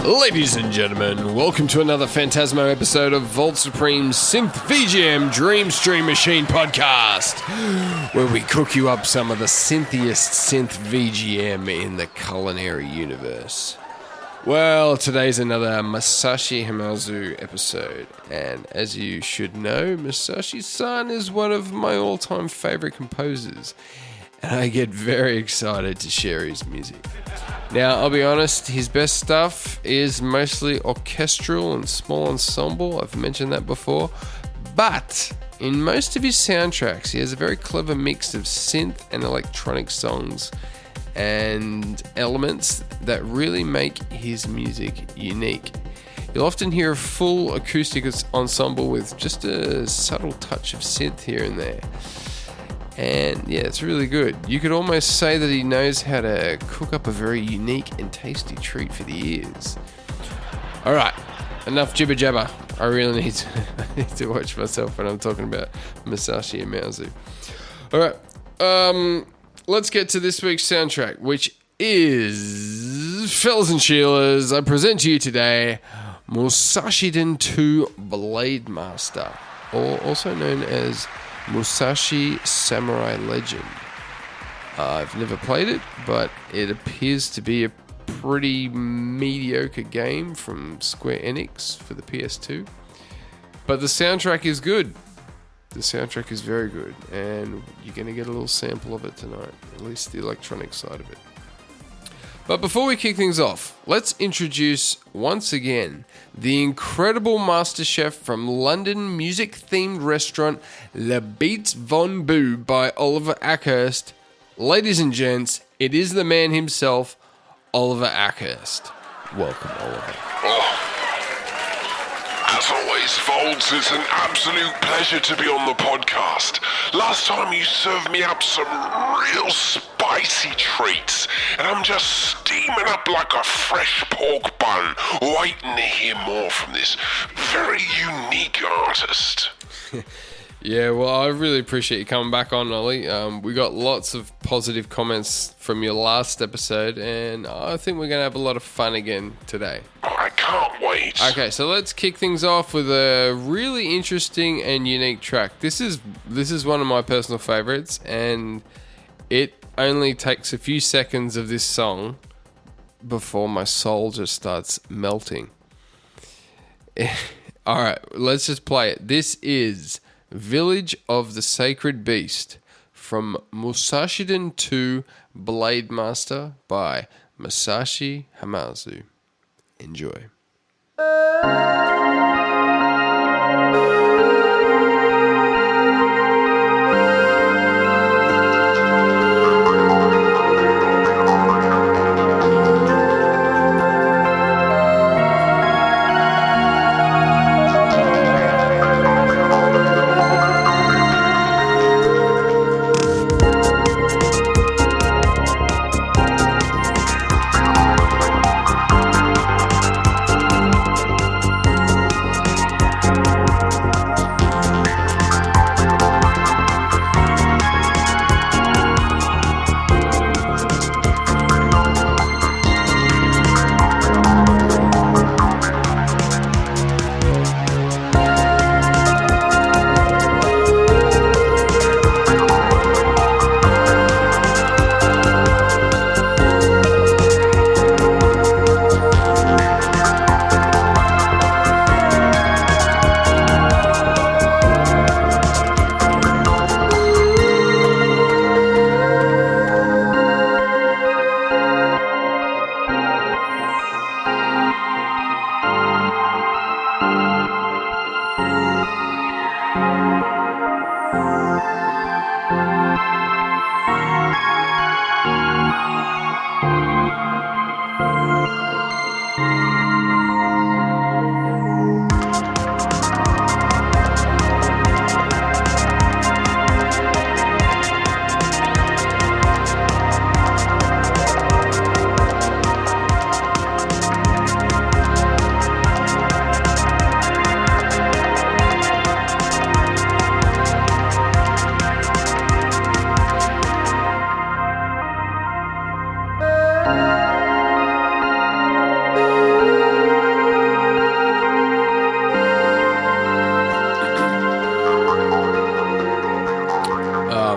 Ladies and gentlemen, welcome to another Phantasmo episode of Vault Supreme's Synth VGM Dream Stream Machine podcast, where we cook you up some of the synthiest synth VGM in the culinary universe. Well, today's another Masashi Hamauzu episode, and as you should know, Masashi-san is one of my all-time favorite composers, and I get very excited to share his music. Now, I'll be honest, his best stuff is mostly orchestral and small ensemble. I've mentioned that before. But in most of his soundtracks, he has a very clever mix of synth and electronic songs and elements that really make his music unique. You'll often hear a full acoustic ensemble with just a subtle touch of synth here and there. And yeah, it's really good. You could almost say that he knows how to cook up a very unique and tasty treat for the ears. Alright, enough jibber jabber. I really need to watch myself when I'm talking about Masashi Hamauzu. Alright, let's get to this week's soundtrack, which is, fellas and Sheilas, I present to you today Musashiden 2 Blademaster, or also known as Musashi Samurai Legend. I've never played it, but it appears to be a pretty mediocre game from Square Enix for the PS2. But the soundtrack is good. The soundtrack is very good, and you're going to get a little sample of it tonight, at least the electronic side of it. But before we kick things off, let's introduce, once again, the incredible master chef from London music-themed restaurant Le Beats Von Boo by Oliver Ackhurst. Ladies and gents, it is the man himself, Oliver Ackhurst. Welcome, Oliver. As always, Volts, it's an absolute pleasure to be on the podcast. Last time you served me up some real spicy treats, and I'm just steaming up like a fresh pork bun, waiting to hear more from this very unique artist. Yeah, well, I really appreciate you coming back on, Ollie. We got lots of positive comments from your last episode, and I think we're going to have a lot of fun again today. I can't wait. Okay, so let's kick things off with a really interesting and unique track. This is one of my personal favorites, and it only takes a few seconds of this song before my soul just starts melting. All right, let's just play it. This is Village of the Sacred Beast from Musashiden 2 Blademaster by Masashi Hamauzu. Enjoy.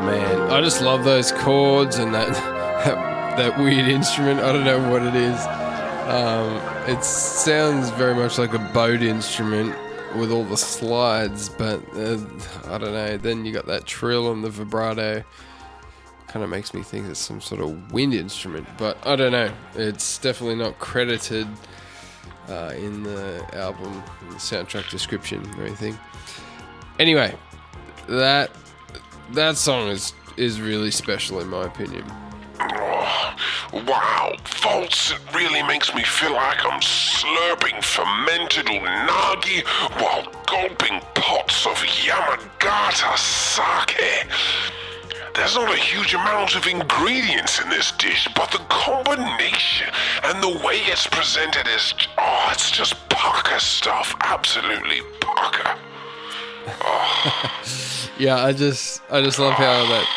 man, I just love those chords and that weird instrument. I don't know what it is. It sounds very much like a boat instrument with all the slides, but I don't know. Then you got that trill and the vibrato. Kind of makes me think it's some sort of wind instrument, but I don't know. It's definitely not credited in the album, in the soundtrack description or anything. Anyway, that song is really special in my opinion. Wow, Volts, it really makes me feel like I'm slurping fermented unagi while gulping pots of Yamagata sake. There's not a huge amount of ingredients in this dish, but the combination and the way it's presented is, it's just pucker stuff. Absolutely pucker. Yeah, I just love how that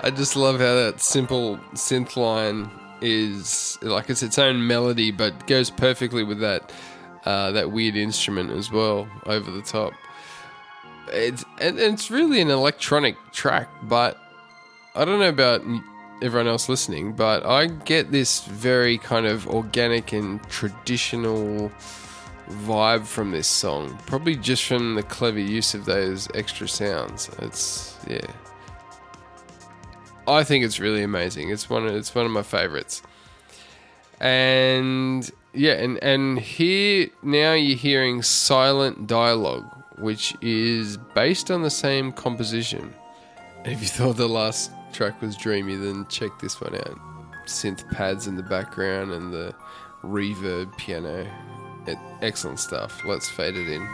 I just love how that simple synth line is like it's its own melody, but goes perfectly with that weird instrument as well over the top. It's really an electronic track, but I don't know about everyone else listening, but I get this very kind of organic and traditional vibe from this song, probably just from the clever use of those extra sounds. I think it's really amazing. It's one of my favorites. And yeah, and here now you're hearing Silent Dialogue, which is based on the same composition. And if you thought the last track was dreamy, then check this one out. Synth pads in the background and the reverb piano. Excellent stuff. Let's fade it in.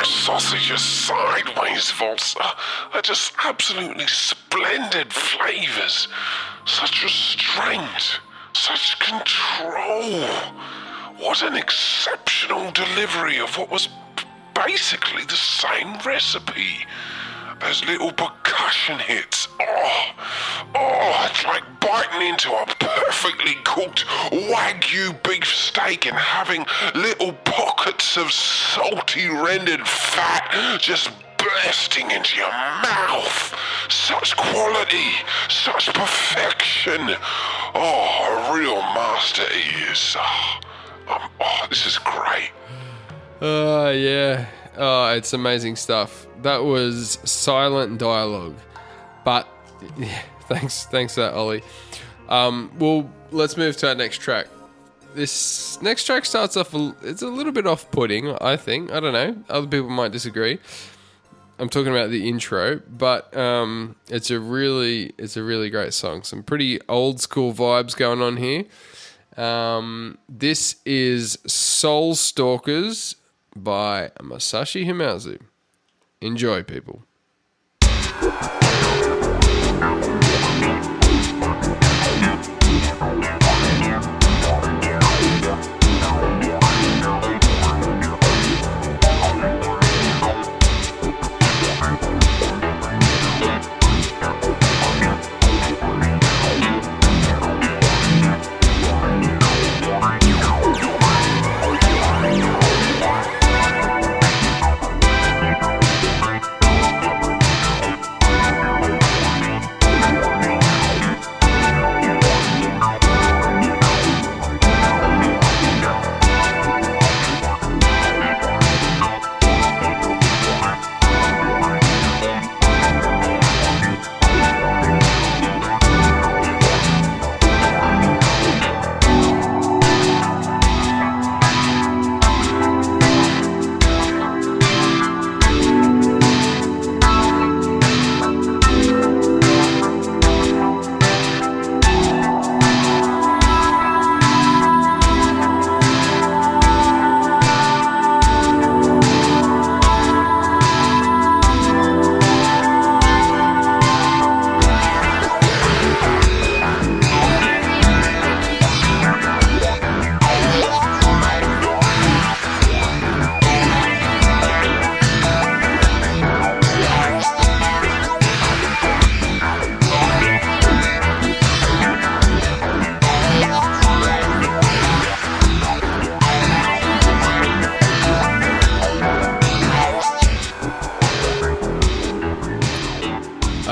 Sausages sideways, Volts. Are just absolutely splendid flavors. Such restraint, such control. What an exceptional delivery of what was basically the same recipe. Those little percussion hits. It's like biting into a perfectly cooked Wagyu beef steak and having little pockets of salty rendered fat just bursting into your mouth. Such quality, such perfection. A real master he is. This is great. Yeah. It's amazing stuff. That was Silent Dialogue. But thanks for that, Ollie. Well, let's move to our next track. This next track starts off, it's a little bit off-putting, I think. I don't know. Other people might disagree. I'm talking about the intro, but it's a really great song. Some pretty old school vibes going on here. This is Soul Stalkers by Masashi Hamauzu. Enjoy, people.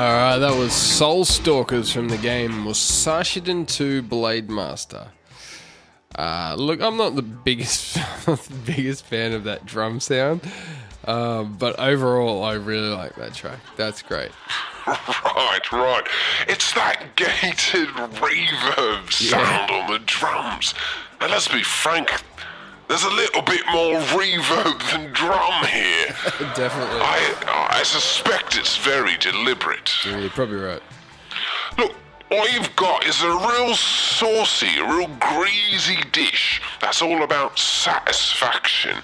Alright, that was Soul Stalkers from the game Musashiden 2 Blademaster. Look, I'm not the biggest fan of that drum sound, but overall, I really like that track. That's great. Right. It's that gated reverb sound on the drums. And let's be frank, there's a little bit more reverb than drum here. Definitely. I suspect it's very deliberate. Yeah, you're probably right. Look, what you've got is a real saucy, a real greasy dish that's all about satisfaction,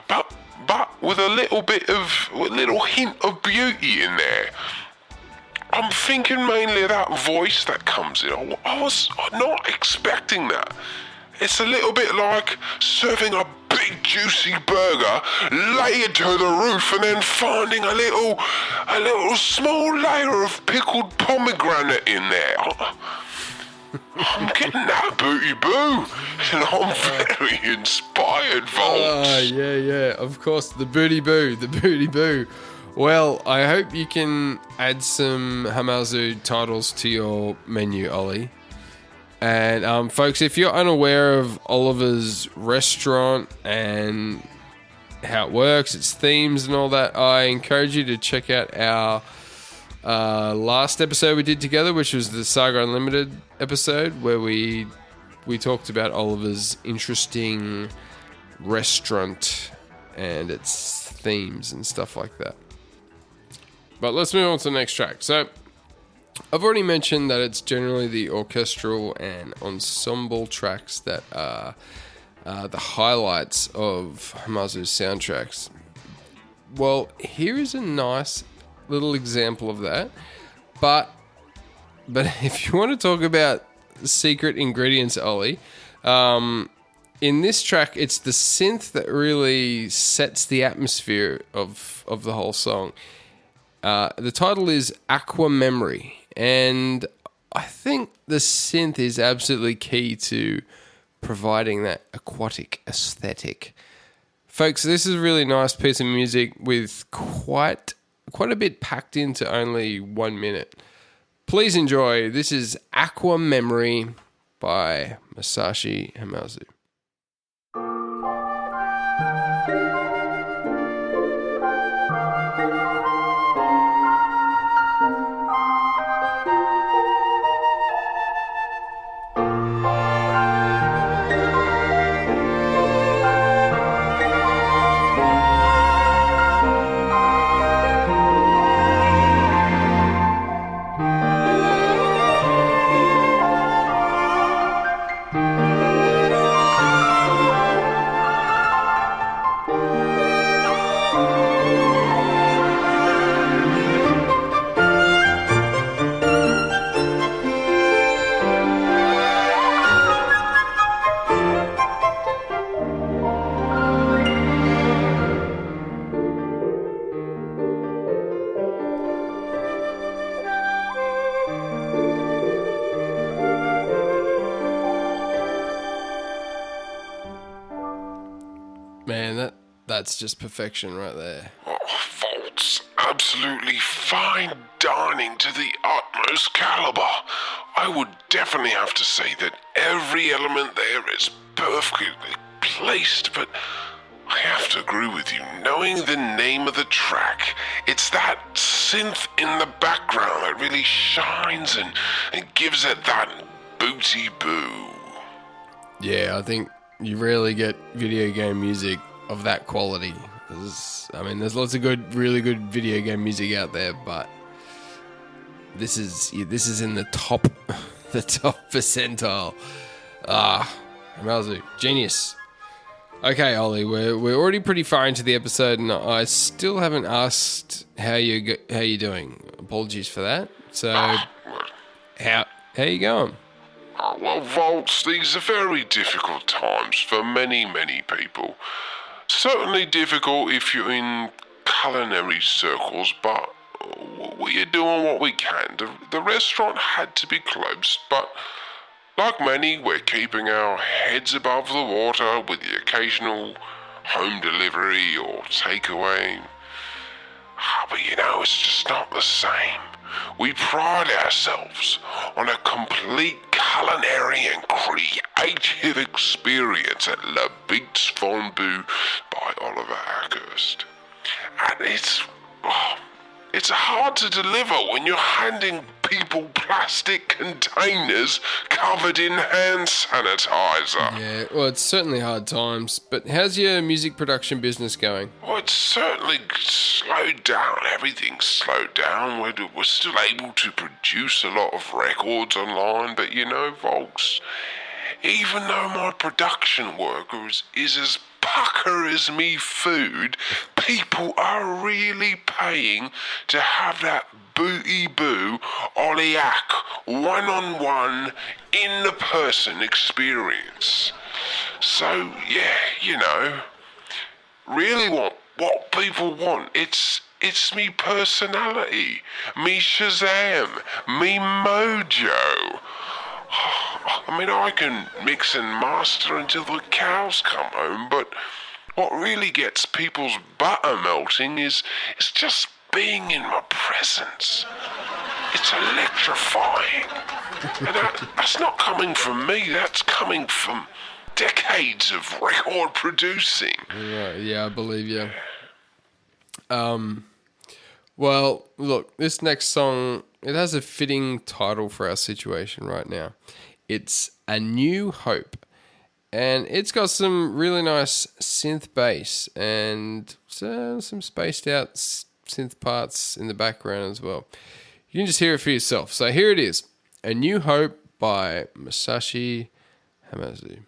but with a little hint of beauty in there. I'm thinking mainly of that voice that comes in. I was not expecting that. It's a little bit like serving a big juicy burger layered to the roof and then finding a little small layer of pickled pomegranate in there. I'm getting that booty boo, and I'm very inspired, Volts. Yeah, of course, the booty boo. Well, I hope you can add some Hamauzu titles to your menu, Ollie. And folks, if you're unaware of Oliver's restaurant and how it works, its themes and all that, I encourage you to check out our last episode we did together, which was the Saga Unlimited episode, where we talked about Oliver's interesting restaurant and its themes and stuff like that. But let's move on to the next track. So I've already mentioned that it's generally the orchestral and ensemble tracks that are the highlights of Hamauzu's soundtracks. Well, here is a nice little example of that. But if you want to talk about secret ingredients, Ollie, in this track, it's the synth that really sets the atmosphere of the whole song. The title is Aqua Memory. And I think the synth is absolutely key to providing that aquatic aesthetic. Folks, this is a really nice piece of music with quite a bit packed into only 1 minute. Please enjoy. This is Aqua Memory by Masashi Hamauzu. Man, that's just perfection right there. Oh, Volts, absolutely fine dining to the utmost caliber. I would definitely have to say that every element there is perfectly placed, but I have to agree with you. Knowing the name of the track, it's that synth in the background that really shines and gives it that booty boo. Yeah, I think you rarely get video game music of that quality. There's lots of really good video game music out there, but this is in the top percentile. Hamauzu, genius. Okay, Ollie, we're already pretty far into the episode, and I still haven't asked how you're doing. Apologies for that. So, how you going? Well, Volts, these are very difficult times for many, many people. Certainly difficult if you're in culinary circles, but we're doing what we can. The restaurant had to be closed, but like many, we're keeping our heads above the water with the occasional home delivery or takeaway. But it's just not the same. We pride ourselves on a complete culinary and creative experience at La Beats Fondue by Oliver Ackhurst. And it's hard to deliver when you're handing people plastic containers covered in hand sanitizer. Yeah, well, it's certainly hard times, but how's your music production business going? Well, it's certainly slowed down. Everything's slowed down. We're still able to produce a lot of records online, but you know, folks, even though my production work is as pucker as me food, people are really paying to have that booty boo Ollie-ack one-on-one in the person experience. So yeah, you know, really what people want, it's me personality, me Shazam, me mojo. I mean, I can mix and master until the cows come home, but what really gets people's butter melting is just being in my presence. It's electrifying. And that's not coming from me, that's coming from decades of record producing. Right, yeah, I believe you. Well, look, this next song, it has a fitting title for our situation right now. It's A New Hope. And it's got some really nice synth bass and some spaced out synth parts in the background as well. You can just hear it for yourself. So here it is. A New Hope by Masashi Hamauzu.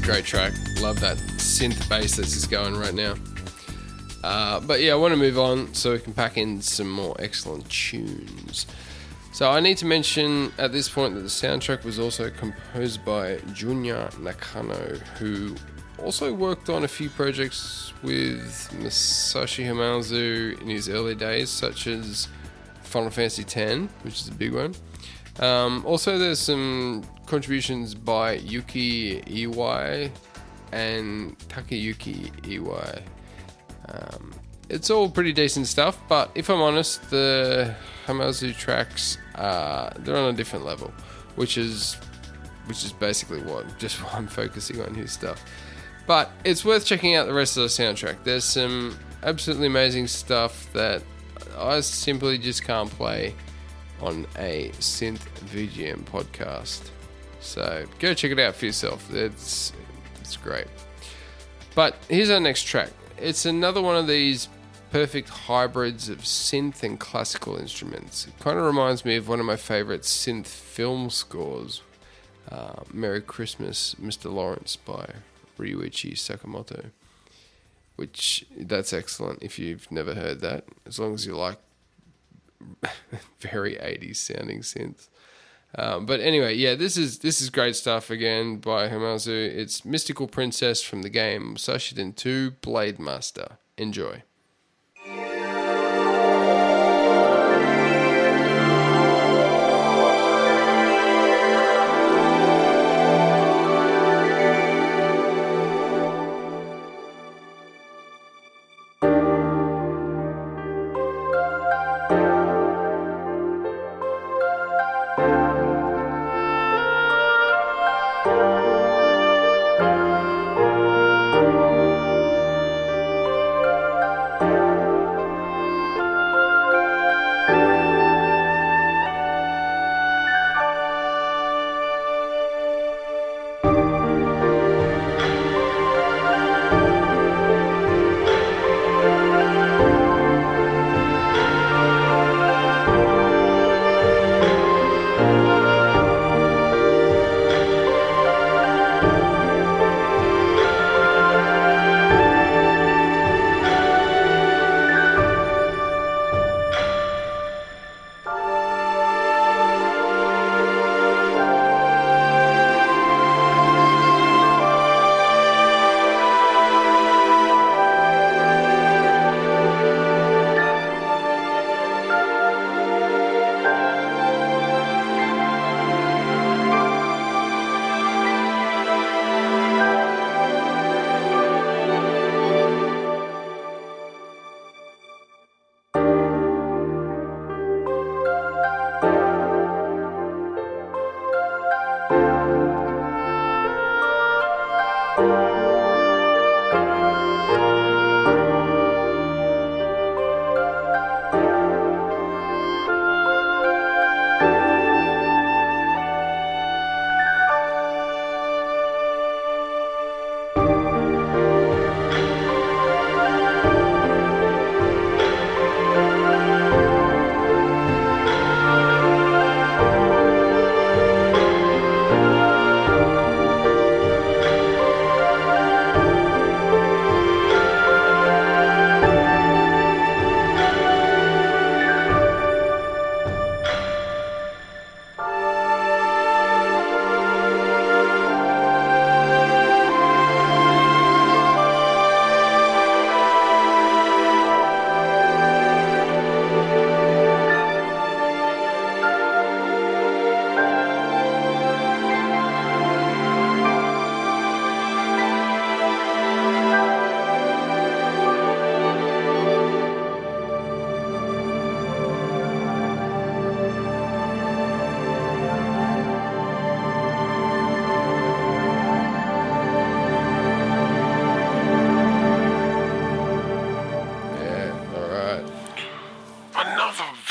Great track. Love that synth bass that's just going right now. But yeah, I want to move on so we can pack in some more excellent tunes. So I need to mention at this point that the soundtrack was also composed by Junya Nakano, who also worked on a few projects with Masashi Hamauzu in his early days, such as Final Fantasy X, which is a big one. Also, there's some contributions by Yuki Iwai and Takayuki Iwai. It's all pretty decent stuff, but if I'm honest, the Hamauzu tracks, they're on a different level, which is basically why I'm focusing on his stuff. But it's worth checking out the rest of the soundtrack. There's some absolutely amazing stuff that I simply just can't play on a synth VGM podcast. So go check it out for yourself. It's great. But here's our next track. It's another one of these perfect hybrids of synth and classical instruments. It kind of reminds me of one of my favorite synth film scores, Merry Christmas, Mr. Lawrence by Ryuichi Sakamoto. which that's excellent if you've never heard that, as long as you like very 80s sounding synths. But anyway, yeah, this is great stuff again by Hamauzu. It's Mystical Princess from the game Musashiden 2 Blademaster. Enjoy.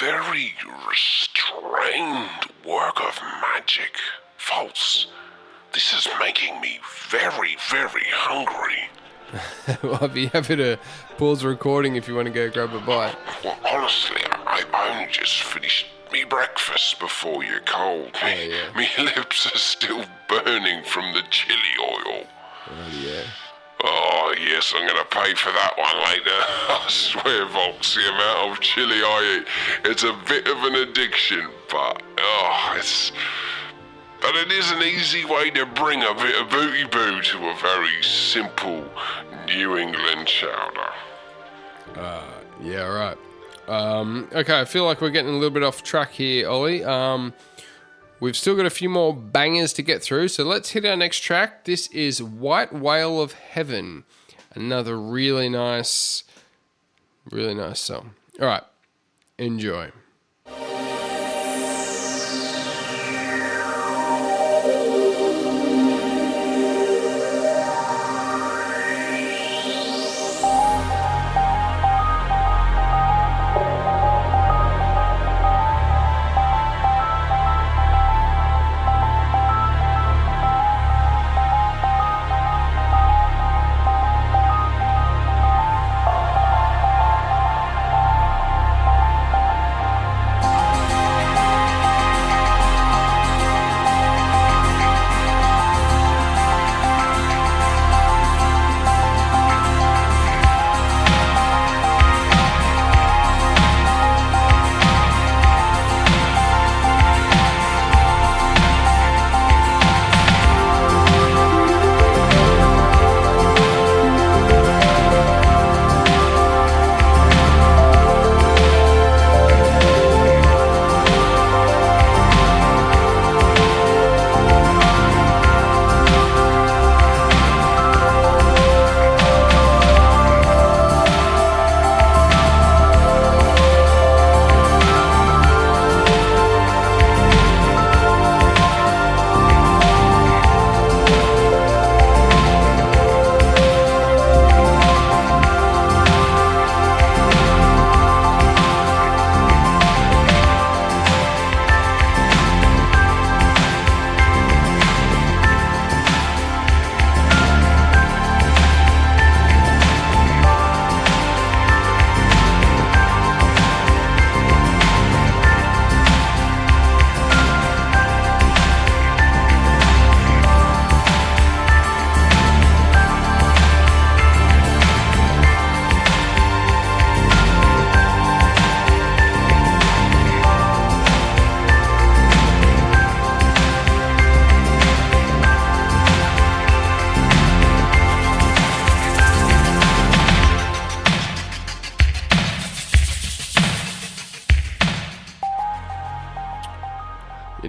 very restrained work of magic. False. This is making me very, very hungry. Well, I'd be happy to pause the recording if you want to go grab a bite. Well, honestly, I only just finished me breakfast before you called me. Yeah. Me lips are still burning from the chili oil. Oh, yeah. Oh, yes, I'm going to pay for that one later. I swear, Volks, the amount of chili I eat, it's a bit of an addiction, but, But it is an easy way to bring a bit of booty boo to a very simple New England chowder. Yeah, right. Okay, I feel like we're getting a little bit off track here, Ollie. We've still got a few more bangers to get through, so let's hit our next track. This is White Whale of Heaven. Another really nice song. All right, enjoy.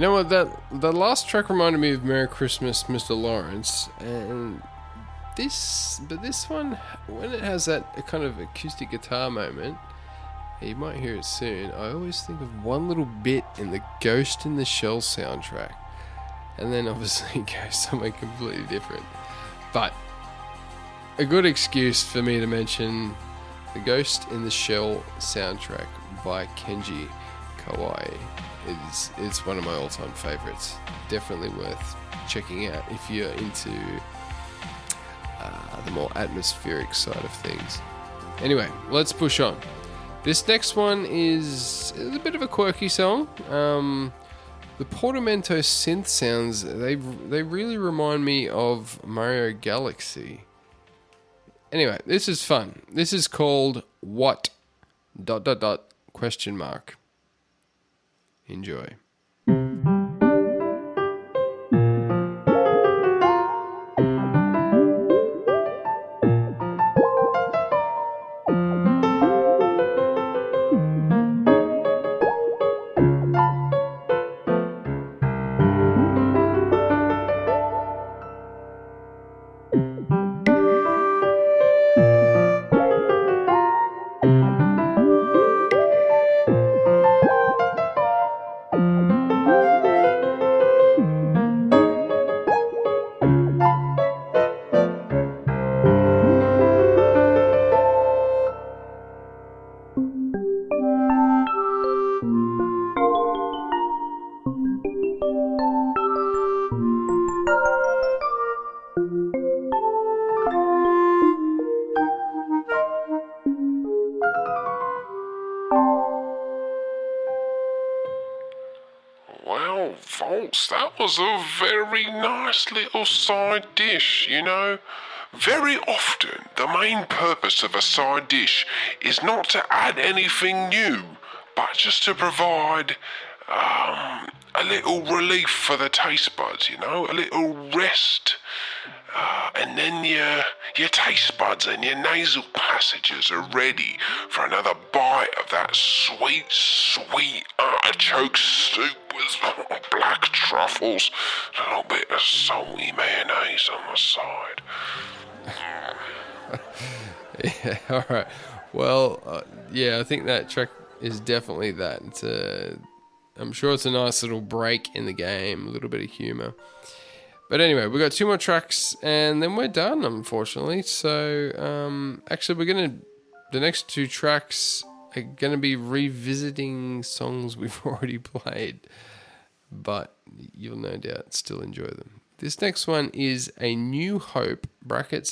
know what? The last track reminded me of Merry Christmas, Mr. Lawrence, and this one, when it has that kind of acoustic guitar moment, you might hear it soon. I always think of one little bit in the Ghost in the Shell soundtrack, and then obviously it goes somewhere completely different. But a good excuse for me to mention the Ghost in the Shell soundtrack by Kenji Kawai. It's one of my all-time favorites. Definitely worth checking out if you're into the more atmospheric side of things. Anyway, let's push on. This next one is a bit of a quirky song. The portamento synth sounds, they really remind me of Mario Galaxy. Anyway, this is fun. This is called What? ... Enjoy. Well, Volts, that was a very nice little side dish, you know. Very often, the main purpose of a side dish is not to add anything new, but just to provide a little relief for the taste buds, you know, a little rest. And then your taste buds and your nasal passages are ready for another bite of that sweet, sweet artichoke soup with black truffles, a little bit of salty mayonnaise on the side. Yeah, alright. Well, I think that track is definitely that. I'm sure it's a nice little break in the game, a little bit of humour. But anyway, we've got 2 more tracks and then we're done, unfortunately. So, actually, the next 2 tracks are going to be revisiting songs we've already played. But you'll no doubt still enjoy them. This next one is a New Hope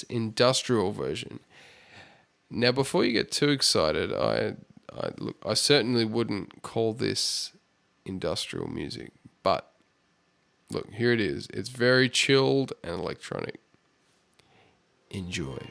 (industrial version). Now, before you get too excited, I certainly wouldn't call this industrial music, but look, here it is. It's very chilled and electronic. Enjoy.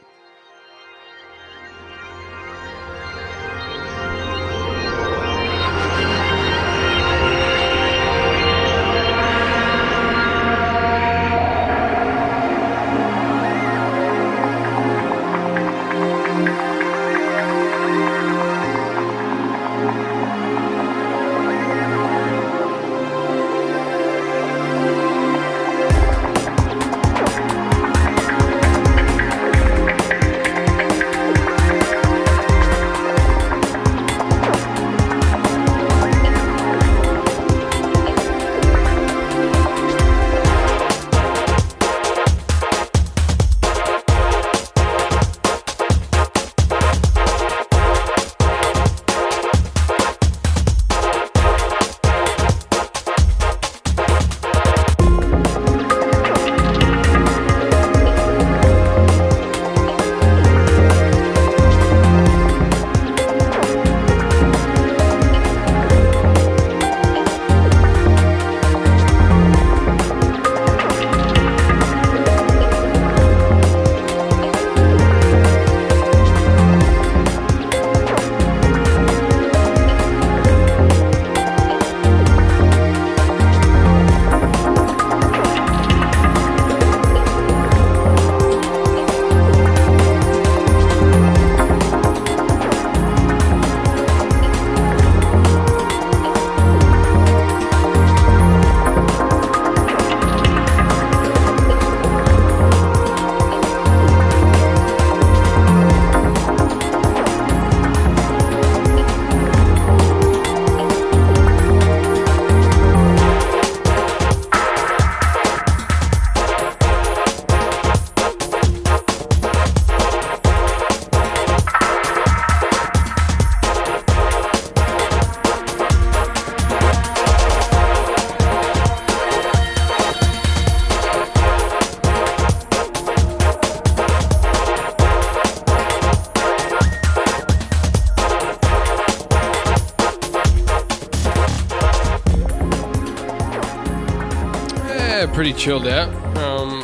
pretty chilled out.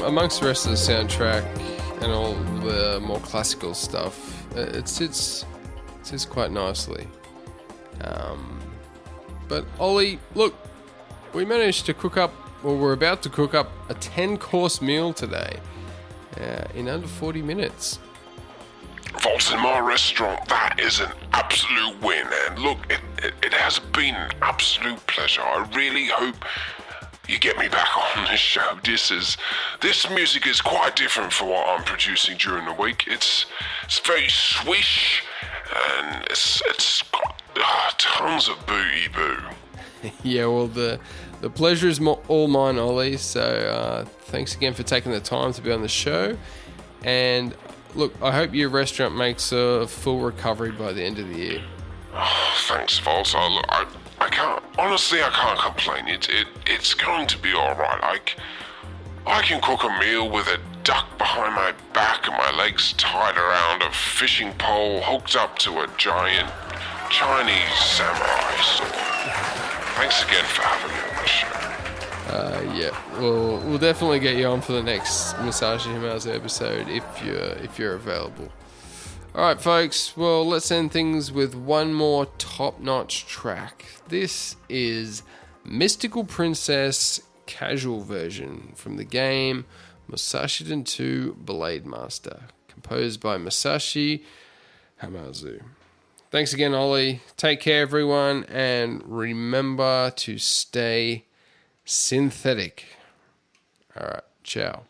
Amongst the rest of the soundtrack and all the more classical stuff, it sits quite nicely. But Ollie, look, we managed to cook up, or we're about to cook up a 10-course meal today in under 40 minutes. Vaults in my restaurant, that is an absolute win. And look, it has been an absolute pleasure. I really hope you get me back on this show. This music is quite different from what I'm producing during the week. It's very swish, and it's got tons of booty boo. Yeah, well, the pleasure is all mine, Ollie. So thanks again for taking the time to be on the show. And look, I hope your restaurant makes a full recovery by the end of the year. Oh, thanks, Vault. I can't complain. It's going to be all right. I can cook a meal with a duck behind my back and my legs tied around a fishing pole hooked up to a giant Chinese samurai sword. Thanks again for having me on the show. Yeah, we'll definitely get you on for the next Masashi Hamauzu episode if you're available. All right, folks. Well, let's end things with one more top-notch track. This is Mystical Princess Casual version from the game Musashiden 2 Blademaster, composed by Masashi Hamauzu. Thanks again, Ollie. Take care, everyone, and remember to stay synthetic. All right, ciao.